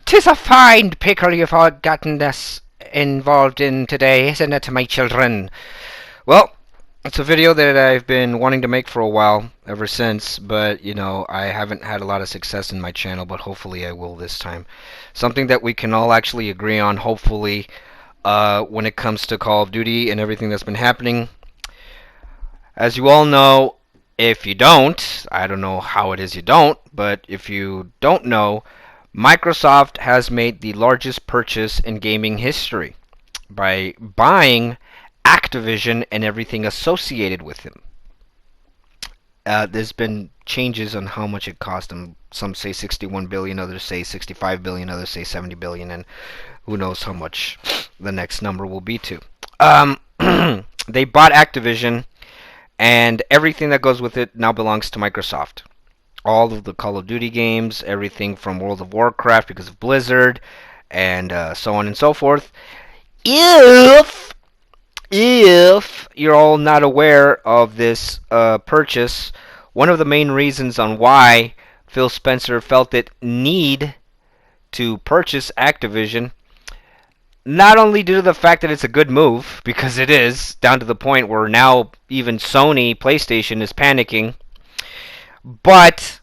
'Tis a fine pickle you've all gotten us involved in today, isn't it, my children? Well, it's a video that I've been wanting to make for a while, ever since, but I haven't had a lot of success in my channel, but hopefully I will this time. Something that we can all actually agree on, hopefully, when it comes to Call of Duty and everything that's been happening. As you all know, if you don't, I don't know how it is you don't, but if you don't know, Microsoft has made the largest purchase in gaming history by buying Activision and everything associated with them. There's been changes on how much it cost them. Some say 61 billion, others say 65 billion, others say 70 billion, and who knows how much the next number will be too. They bought Activision, and everything that goes with it now belongs to Microsoft. All of the Call of Duty games, everything from World of Warcraft because of Blizzard, and so on and so forth. If you're all not aware of this purchase, one of the main reasons on why Phil Spencer felt it need to purchase Activision, not only due to the fact that it's a good move, because it is, down to the point where now even Sony PlayStation is panicking, but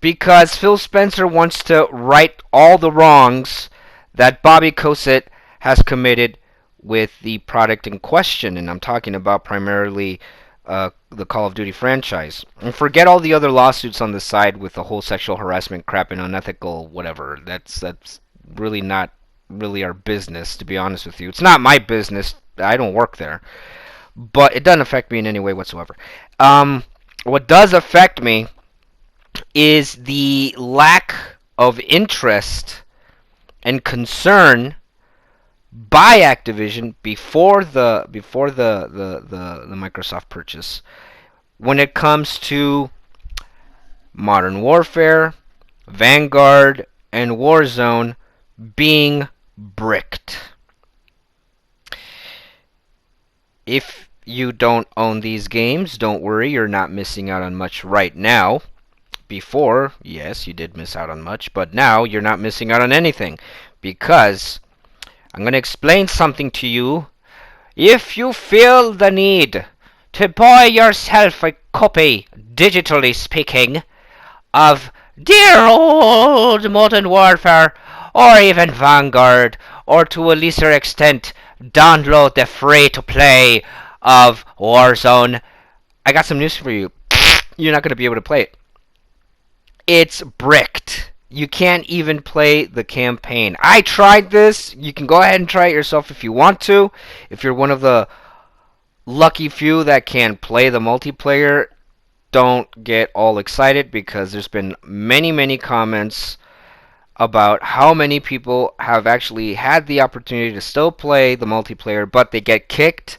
because Phil Spencer wants to right all the wrongs that Bobby Kotick has committed with the product in question, and I'm talking about primarily the Call of Duty franchise. And forget all the other lawsuits on the side with the whole sexual harassment crap and unethical whatever. That's really not really our business, to be honest with you. It's not my business. I don't work there, but it doesn't affect me in any way whatsoever. What does affect me is the lack of interest and concern by Activision before the Microsoft purchase when it comes to Modern Warfare, Vanguard, and Warzone being bricked. If you don't own these games, don't worry, you're not missing out on much right now. Before, yes, you did miss out on much, but now you're not missing out on anything, because I'm going to explain something to you. If you feel the need to buy yourself a copy, digitally speaking, of dear old Modern Warfare, or even Vanguard, or to a lesser extent, download the free-to-play of Warzone, I got some news for you. You're not going to be able to play it. It's bricked. You can't even play the campaign. I tried this. You can go ahead and try it yourself if you want to. If you're one of the lucky few that can play the multiplayer, don't get all excited, because there's been many comments about how many people have actually had the opportunity to still play the multiplayer, but they get kicked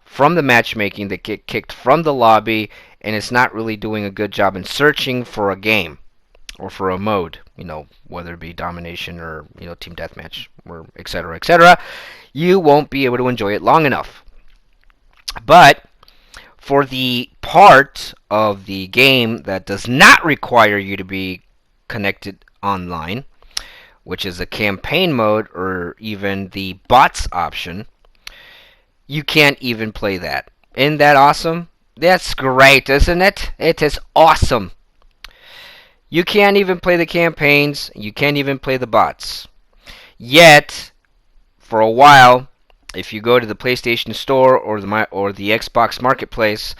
from the matchmaking, they get kicked from the lobby, and it's not really doing a good job in searching for a game or for a mode, whether it be domination or, team deathmatch, or etc., etc. You won't be able to enjoy it long enough. But for the part of the game that does not require you to be connected online, which is a campaign mode or even the bots option, you can't even play that. Isn't that awesome? That's great, isn't it? It is awesome. You can't even play the campaigns. You can't even play the bots. Yet, for a while, if you go to the PlayStation Store or the Xbox Marketplace,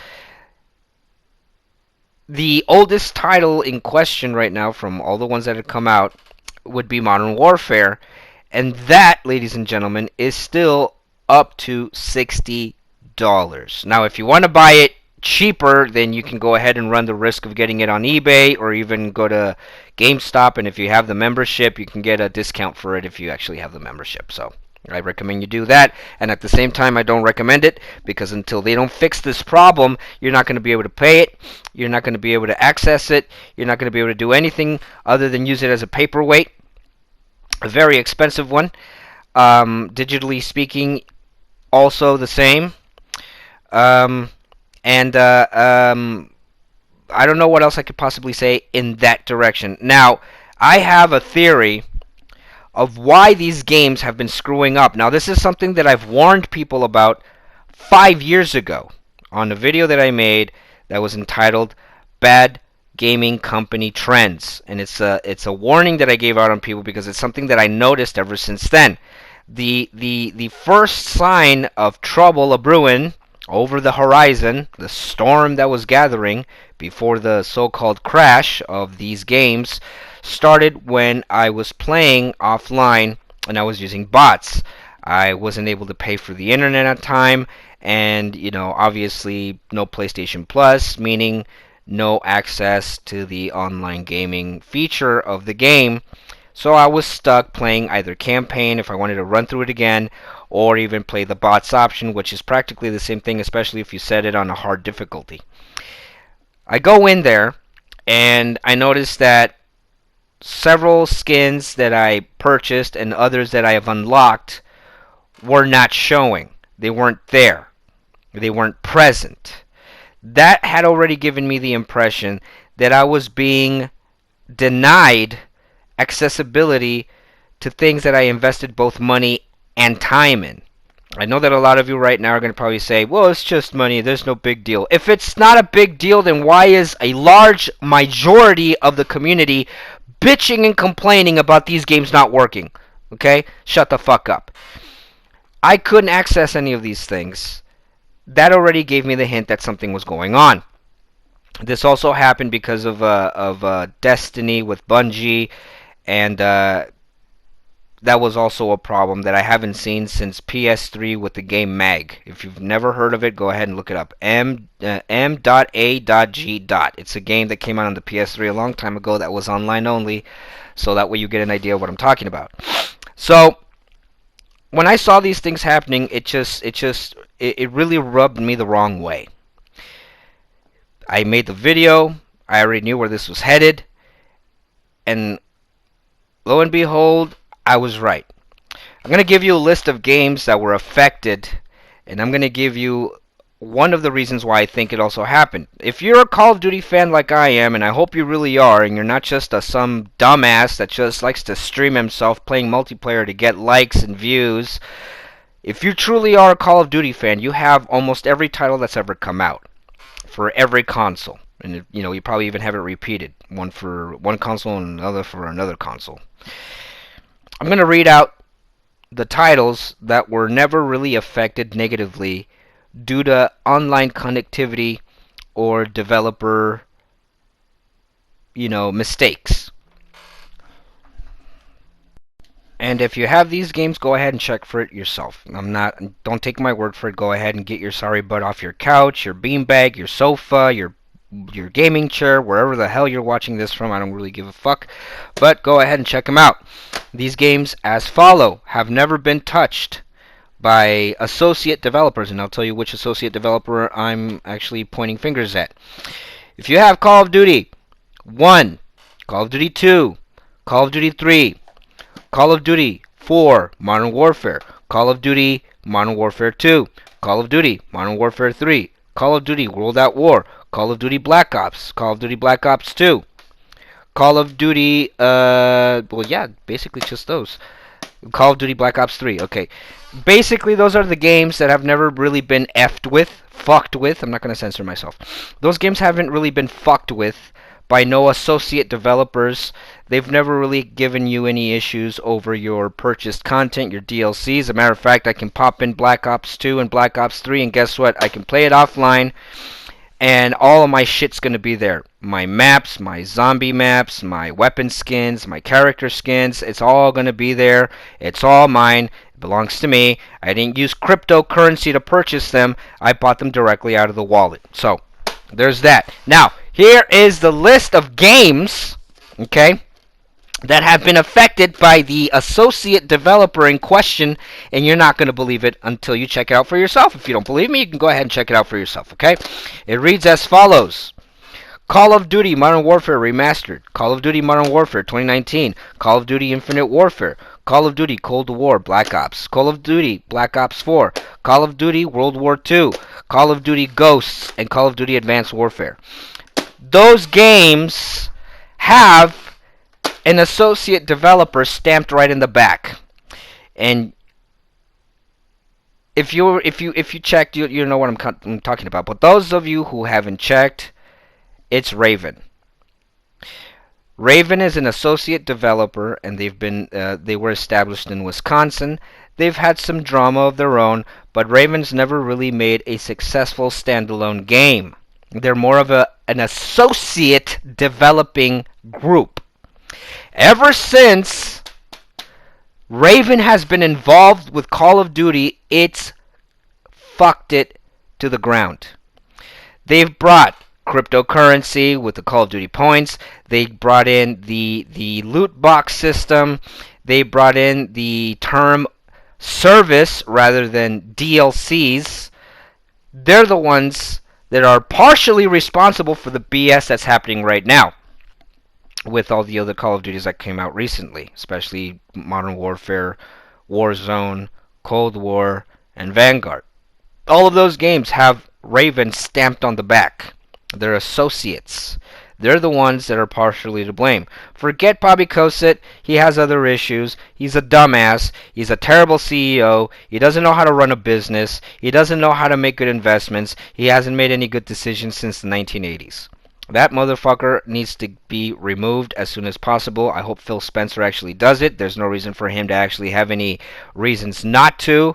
the oldest title in question right now from all the ones that have come out would be Modern Warfare, and that, ladies and gentlemen, is still up to $60. Now, if you want to buy it cheaper, then you can go ahead and run the risk of getting it on eBay or even go to GameStop, and if you have the membership, you can get a discount for it if you actually have the membership. So I recommend you do that, and at the same time, I don't recommend it, because until they don't fix this problem, you're not going to be able to pay it, you're not going to be able to access it, you're not going to be able to do anything other than use it as a paperweight, a very expensive one. Digitally speaking, also the same. I don't know what else I could possibly say in that direction. Now, I have a theory of why these games have been screwing up. Now, this is something that I've warned people about 5 years ago on a video that I made that was entitled Bad Gaming Company Trends. And it's a warning that I gave out on people because it's something that I noticed ever since then. The first sign of trouble a brewing over the horizon, the storm that was gathering before the so-called crash of these games, started when I was playing offline and I was using bots. I wasn't able to pay for the internet at time, and obviously no PlayStation Plus, meaning no access to the online gaming feature of the game. So I was stuck playing either campaign if I wanted to run through it again, or even play the bots option, which is practically the same thing, especially if you set it on a hard difficulty. I go in there and I notice that several skins that I purchased and others that I have unlocked were not showing. They weren't there. They weren't present. That had already given me the impression that I was being denied accessibility to things that I invested both money and time in. I know that a lot of you right now are going to probably say, well, it's just money, there's no big deal. If it's not a big deal, then why is a large majority of the community bitching and complaining about these games not working? Okay? Shut the fuck up. I couldn't access any of these things. That already gave me the hint that something was going on. This also happened because of Destiny with Bungie, and that was also a problem that I haven't seen since PS3 with the game Mag. If you've never heard of it, go ahead and look it up. M.A.G. It's a game that came out on the PS3 a long time ago that was online only, so that way you get an idea of what I'm talking about. So when I saw these things happening, it really rubbed me the wrong way. I made the video. I already knew where this was headed, and lo and behold, I was right. I'm going to give you a list of games that were affected, and I'm going to give you one of the reasons why I think it also happened. If you're a Call of Duty fan like I am, and I hope you really are, and you're not just some dumbass that just likes to stream himself playing multiplayer to get likes and views, if you truly are a Call of Duty fan, you have almost every title that's ever come out for every console. And you probably even have it repeated, one for one console and another for another console. I'm going to read out the titles that were never really affected negatively due to online connectivity or developer, mistakes. And if you have these games, go ahead and check for it yourself. Don't take my word for it. Go ahead and get your sorry butt off your couch, your beanbag, your sofa, your gaming chair, wherever the hell you're watching this from. I don't really give a fuck. But go ahead and check them out. These games, as follow, have never been touched by associate developers, and I'll tell you which associate developer I'm actually pointing fingers at. If you have Call of Duty 1, Call of Duty 2, Call of Duty 3, Call of Duty 4, Modern Warfare, Call of Duty Modern Warfare 2, Call of Duty Modern Warfare 3, Call of Duty World at War, Call of Duty Black Ops, Call of Duty Black Ops 2, Call of Duty, basically just those. Call of Duty Black Ops 3, okay. Basically, those are the games that have never really been fucked with. I'm not going to censor myself. Those games haven't really been fucked with by no associate developers. They've never really given you any issues over your purchased content, your DLCs. As a matter of fact, I can pop in Black Ops 2 and Black Ops 3, and guess what? I can play it offline, and all of my shit's going to be there. My maps, my zombie maps, my weapon skins, my character skins, it's all going to be there. It's all mine. It belongs to me. I didn't use cryptocurrency to purchase them. I bought them directly out of the wallet. So, there's that. Now, here is the list of games, okay, that have been affected by the associate developer in question, and you're not going to believe it until you check it out for yourself. If you don't believe me, you can go ahead and check it out for yourself, okay? It reads as follows. Call of Duty Modern Warfare Remastered, Call of Duty Modern Warfare 2019, Call of Duty Infinite Warfare, Call of Duty Cold War Black Ops, Call of Duty Black Ops 4, Call of Duty World War II, Call of Duty Ghosts, and Call of Duty Advanced Warfare. Those games have an associate developer stamped right in the back. And if you checked, you know what I'm talking about. But those of you who haven't checked, it's Raven. Raven is an associate developer, and they were established in Wisconsin. They've had some drama of their own, but Raven's never really made a successful standalone game. They're more of an associate developing group. Ever since Raven has been involved with Call of Duty, it's fucked it to the ground. They've brought cryptocurrency with the Call of Duty points. They brought in the loot box system. They brought in the term service rather than DLCs. They're the ones that are partially responsible for the BS that's happening right now with all the other Call of Duties that came out recently, especially Modern Warfare, Warzone, Cold War, and Vanguard. All of those games have Raven stamped on the back. They're associates. They're the ones that are partially to blame. Forget Bobby Kotick. He has other issues. He's a dumbass. He's a terrible CEO. He doesn't know how to run a business. He doesn't know how to make good investments. He hasn't made any good decisions since the 1980s. That motherfucker needs to be removed as soon as possible. I hope Phil Spencer actually does it. There's no reason for him to actually have any reasons not to.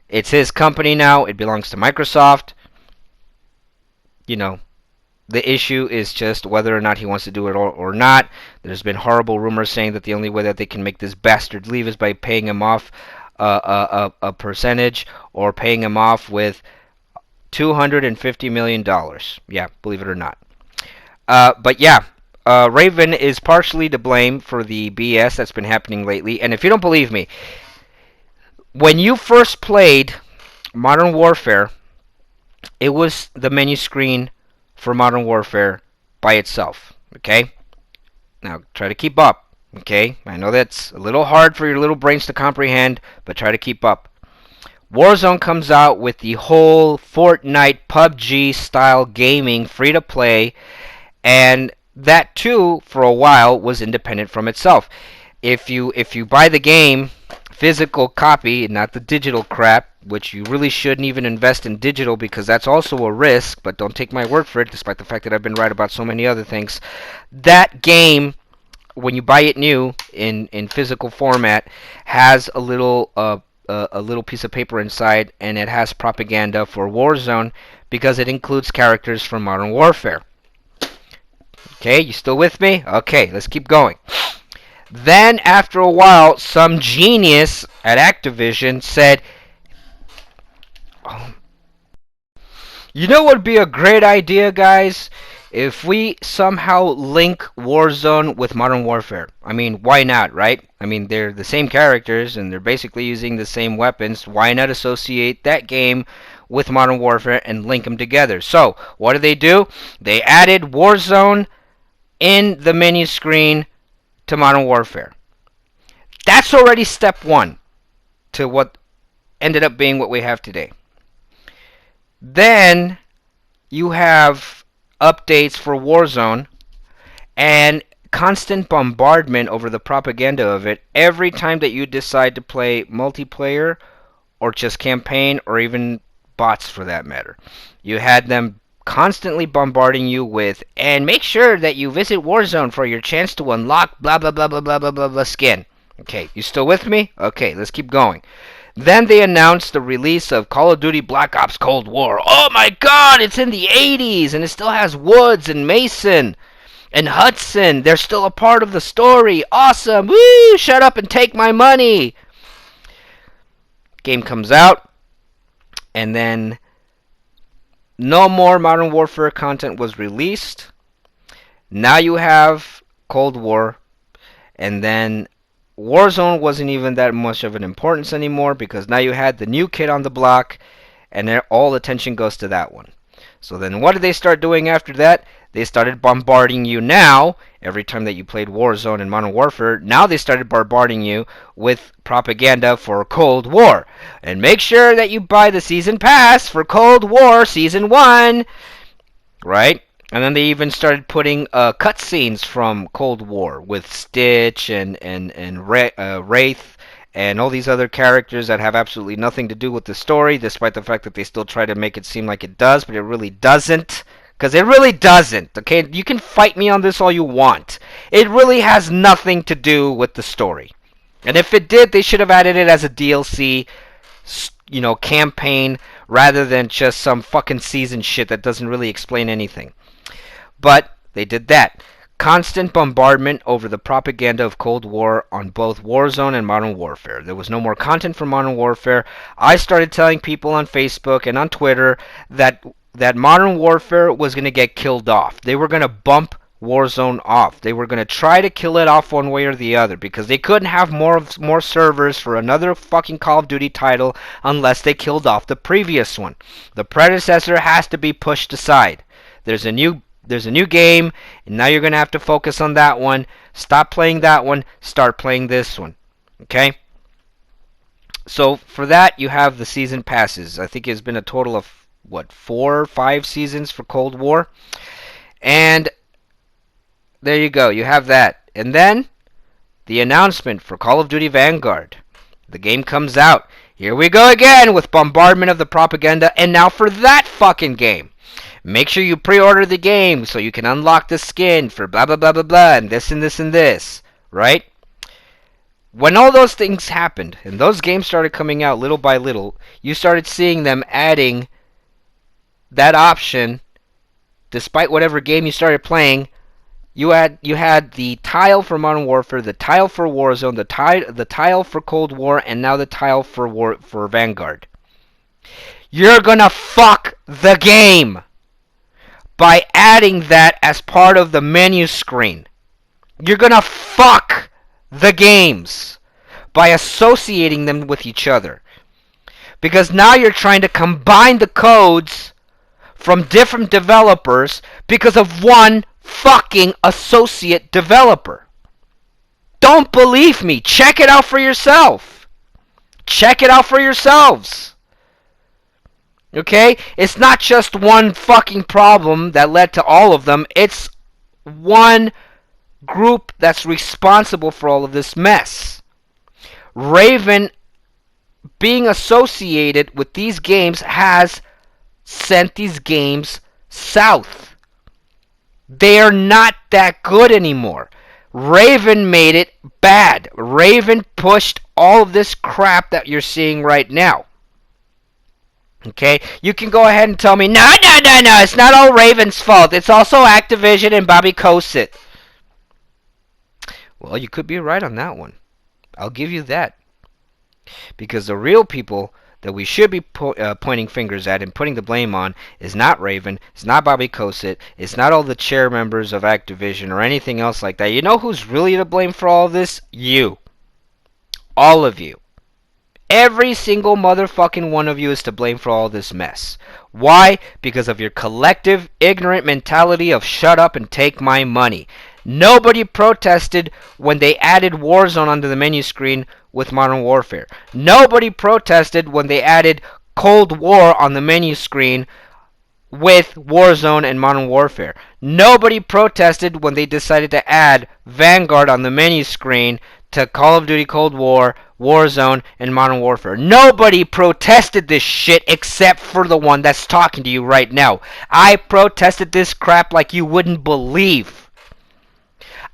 It's his company now. It belongs to Microsoft. You know, the issue is just whether or not he wants to do it or not. There's been horrible rumors saying that the only way that they can make this bastard leave is by paying him off a percentage or paying him off with $250 million. Yeah, believe it or not. But yeah, Raven is partially to blame for the BS that's been happening lately. And if you don't believe me, when you first played Modern Warfare, it was the menu screen for Modern Warfare by itself. Okay? Now, try to keep up. Okay? I know that's a little hard for your little brains to comprehend, but try to keep up. Warzone comes out with the whole Fortnite, PUBG style gaming, free to play, and that too, for a while, was independent from itself. If you buy the game, physical copy, not the digital crap, which you really shouldn't even invest in digital because that's also a risk, but don't take my word for it, despite the fact that I've been right about so many other things. That game, when you buy it new in physical format, has a little piece of paper inside, and it has propaganda for Warzone because it includes characters from Modern Warfare. Okay, you still with me? Okay, let's keep going. Then, after a while, some genius at Activision said, you know what would be a great idea, guys? If we somehow link Warzone with Modern Warfare. I mean, why not, right? I mean, they're the same characters, and they're basically using the same weapons. Why not associate that game with Modern Warfare and link them together? So, what did they do? They added Warzone in the menu screen to Modern Warfare. That's already step one to what ended up being what we have today. Then you have updates for Warzone and constant bombardment over the propaganda of it every time that you decide to play multiplayer or just campaign or even bots for that matter. You had them constantly bombarding you with, and make sure that you visit Warzone for your chance to unlock blah blah blah blah blah blah blah, blah skin. Okay, you still with me? Okay, let's keep going. Then they announced the release of Call of Duty Black Ops Cold War. Oh my god, it's in the 80s and it still has Woods and Mason and Hudson. They're still a part of the story. Awesome. Woo! Shut up and take my money. Game comes out, and then no more Modern Warfare content was released. Now you have Cold War, and then Warzone wasn't even that much of an importance anymore because now you had the new kid on the block, and all attention goes to that one. So then what did they start doing after that? They started bombarding you now. Every time that you played Warzone and Modern Warfare, now they started bombarding you with propaganda for Cold War. And make sure that you buy the Season Pass for Cold War Season 1. Right? And then they even started putting cutscenes from Cold War with Stitch and Wraith and all these other characters that have absolutely nothing to do with the story, despite the fact that they still try to make it seem like it does, but it really doesn't. Because it really doesn't, okay? You can fight me on this all you want. It really has nothing to do with the story. And if it did, they should have added it as a DLC, campaign, rather than just some fucking season shit that doesn't really explain anything. But they did that. Constant bombardment over the propaganda of Cold War on both Warzone and Modern Warfare. There was no more content for Modern Warfare. I started telling people on Facebook and on Twitter that Modern Warfare was going to get killed off. They were going to bump Warzone off. They were going to try to kill it off one way or the other because they couldn't have more servers for another fucking Call of Duty title unless they killed off the previous one. The predecessor has to be pushed aside. There's a new game, and now you're going to have to focus on that one. Stop playing that one. Start playing this one. Okay? So for that, you have the season passes. I think it's been a total of, 4 or 5 seasons for Cold War. And there you go. You have that. And then, the announcement for Call of Duty Vanguard. The game comes out. Here we go again with bombardment of the propaganda. And now for that fucking game. Make sure you pre-order the game so you can unlock the skin for blah blah blah blah blah and this and this and this, right? When all those things happened and those games started coming out little by little, you started seeing them adding that option. Despite whatever game you started playing, you had the tile for Modern Warfare, the tile for Warzone, the tile for Cold War, and now the tile for Vanguard. You're gonna fuck the game by adding that as part of the menu screen. You're gonna fuck the games by associating them with each other. Because now you're trying to combine the codes from different developers because of one fucking associate developer. Don't believe me. Check it out for yourself. Check it out for yourselves. Okay? It's not just one fucking problem that led to all of them. It's one group that's responsible for all of this mess. Raven being associated with these games has sent these games south. They are not that good anymore. Raven made it bad. Raven pushed all of this crap that you're seeing right now. Okay, you can go ahead and tell me, no, it's not all Raven's fault. It's also Activision and Bobby Kotick. Well, you could be right on that one. I'll give you that. Because the real people that we should be pointing fingers at and putting the blame on is not Raven, it's not Bobby Kotick, it's not all the chair members of Activision or anything else like that. You know who's really to blame for all of this? You. All of you. Every single motherfucking one of you is to blame for all this mess. Why? Because of your collective ignorant mentality of shut up and take my money. Nobody protested when they added Warzone onto the menu screen with Modern Warfare. Nobody protested when they added Cold War on the menu screen with Warzone and Modern Warfare. Nobody protested when they decided to add Vanguard on the menu screen to Call of Duty Cold War, Warzone, and Modern Warfare. Nobody protested this shit except for the one that's talking to you right now. I protested this crap like you wouldn't believe.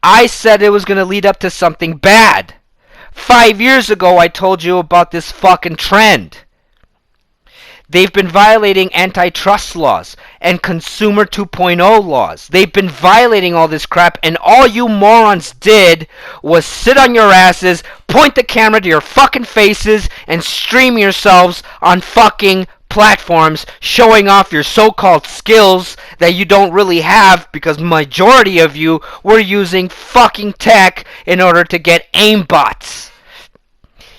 I said it was going to lead up to something bad. 5 years ago, I told you about this fucking trend. They've been violating antitrust laws and Consumer 2.0 laws. They've been violating all this crap, and all you morons did was sit on your asses, point the camera to your fucking faces, and stream yourselves on fucking platforms showing off your so-called skills that you don't really have, because majority of you were using fucking tech in order to get aimbots.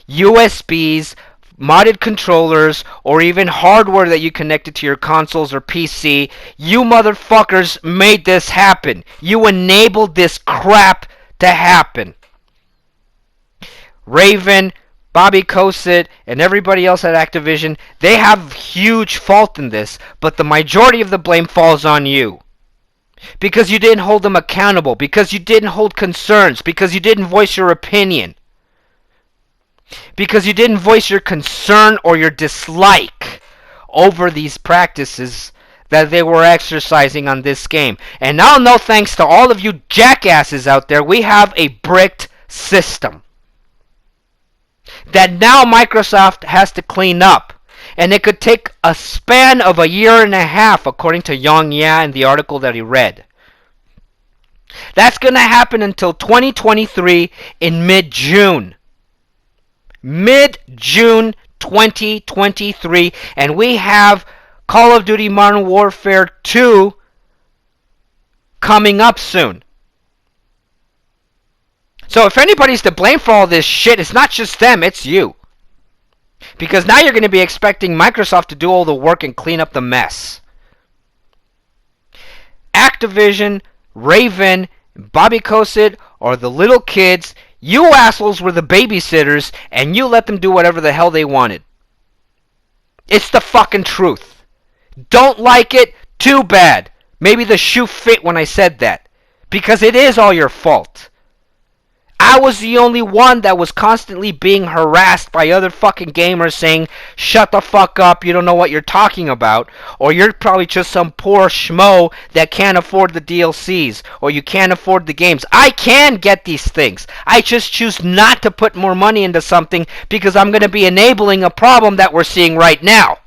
USBs, modded controllers, or even hardware that you connected to your consoles or PC. You motherfuckers made this happen. You enabled this crap to happen. Raven, Bobby Kotick, and everybody else at Activision, they have huge fault in this, but the majority of the blame falls on you. Because you didn't hold them accountable. Because you didn't hold concerns. Because you didn't voice your opinion. Because you didn't voice your concern or your dislike over these practices that they were exercising on this game. And now, no thanks to all of you jackasses out there, we have a bricked system that now Microsoft has to clean up. And it could take a span of a year and a half, according to Yong Ya in the article that he read. That's going to happen until 2023 in mid-June. Mid-June 2023. And we have Call of Duty Modern Warfare 2 coming up soon. So if anybody's to blame for all this shit, it's not just them, it's you. Because now you're going to be expecting Microsoft to do all the work and clean up the mess. Activision, Raven, Bobby Kotick, or the little kids, you assholes were the babysitters, and you let them do whatever the hell they wanted. It's the fucking truth. Don't like it? Too bad. Maybe the shoe fit when I said that. Because it is all your fault. I was the only one that was constantly being harassed by other fucking gamers saying, shut the fuck up, you don't know what you're talking about, or you're probably just some poor schmo that can't afford the DLCs, or you can't afford the games. I can get these things. I just choose not to put more money into something because I'm going to be enabling a problem that we're seeing right now.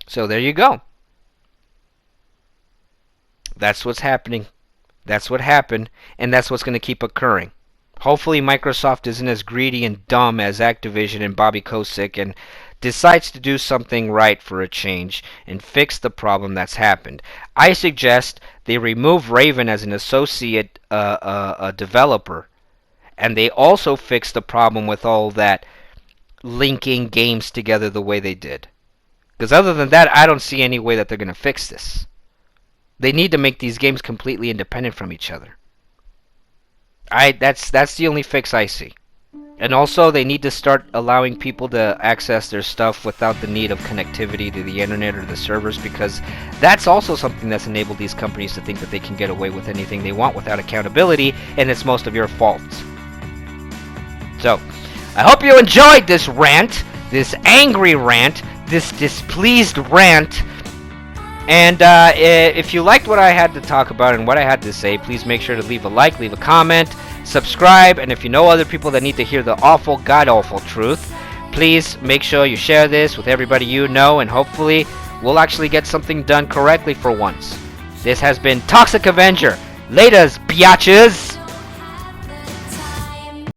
So there you go. That's what's happening. That's what happened, and that's what's going to keep occurring. Hopefully Microsoft isn't as greedy and dumb as Activision and Bobby Kotick and decides to do something right for a change and fix the problem that's happened. I suggest they remove Raven as an associate developer, and they also fix the problem with all that linking games together the way they did. Because other than that, I don't see any way that they're going to fix this. They need to make these games completely independent from each other. That's the only fix I see. And also, they need to start allowing people to access their stuff without the need of connectivity to the internet or the servers, because that's also something that's enabled these companies to think that they can get away with anything they want without accountability, and it's most of your fault. So, I hope you enjoyed this rant, this angry rant, this displeased rant. And if you liked what I had to talk about and what I had to say, please make sure to leave a like, leave a comment, subscribe, and if you know other people that need to hear the awful, god-awful truth, please make sure you share this with everybody you know, and hopefully we'll actually get something done correctly for once. This has been Toxic Avenger. Laters, biatches!